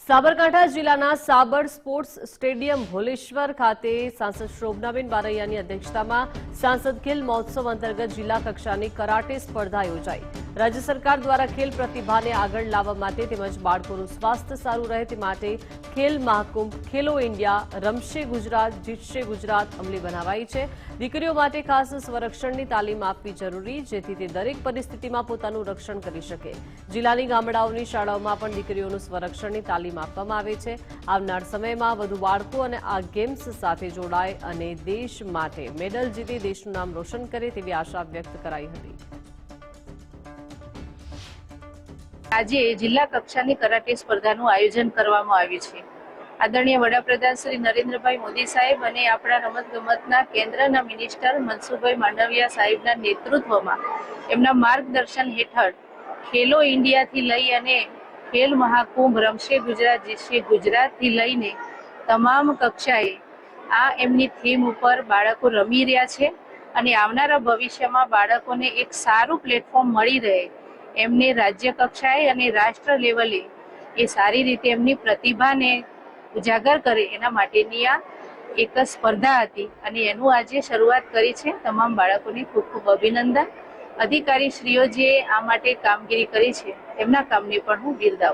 સાબરકાંઠા જિલ્લાના સાબર sports stadium Bholeshwar ખાતે સાંસદ શોભનાબેન બારૈયાની અધ્યક્ષતામાં સાંસદ ખેલ મહોત્સવ અંતર્ગત જિલ્લા કક્ષાની કરાટે સ્પર્ધા યોજાઈ। રાજ્ય સરકાર દ્વારા ખેલ પ્રતિભાને આગળ લાવવા માટે તેમજ બાળકોનું સ્વાસ્થ્ય સારું રહે તે માટે ખેલ મહાકુંભ ખેલો ઇન્ડિયા રમશે ગુજરાત જીતશે ગુજરાત અમલી બનાવાઈ છે। દીકરીઓ માટે ખાસ સંરક્ષણની તાલીમ આપવી જરૂરી, જેથી તે દરેક પરિસ્થિતિમાં પોતાનું રક્ષણ કરી શકે। જિલ્લાની ગામડાઓની શાળાઓમાં પણ દીકરીઓનું સંરક્ષણની તાલીમ આપવામાં આવે છે। આવનાર સમયમાં વધુ બાળકો અને આ ગેમ્સ સાથે જોડાય અને દેશ માટે મેડલ જીતી દેશનું નામ રોશન કરે તેવી આશા વ્યક્ત કરાઈ હતી। આજે જિલ્લા કક્ષાની કરાટે સ્પર્ધાનું આયોજન કરવામાં આવ્યું છે। આદરણીય વડાપ્રધાન શ્રી નરેન્દ્રભાઈ મોદી સાહેબ અને આપણા રમતગમતના કેન્દ્રના મિનિસ્ટર મનસુખભાઈ માંડવિયા સાહેબના નેતૃત્વમાં એમના માર્ગદર્શન હેઠળ ખેલો ઇન્ડિયાથી લઈ અને ખેલ મહાકુંભ રમશે ગુજરાત જીતશે ગુજરાતથી લઈને તમામ કક્ષાએ આ એમની થીમ ઉપર બાળકો રમી રહ્યા છે અને આવનારા ભવિષ્યમાં બાળકોને એક સારું પ્લેટફોર્મ મળી રહે, એમને રાજ્ય કક્ષાએ અને રાષ્ટ્ર લેવલે એ સારી રીતે એમની પ્રતિભાને ઉજાગર કરે એના માટેની આ એક સ્પર્ધા હતી અને એનું આજે શરૂઆત કરી છે। તમામ બાળકોને ખૂબ ખૂબ અભિનંદન। અધિકારીશ્રીઓ જે આ માટે કામગીરી કરી છે એમના કામને પણ હું બિરદાવું।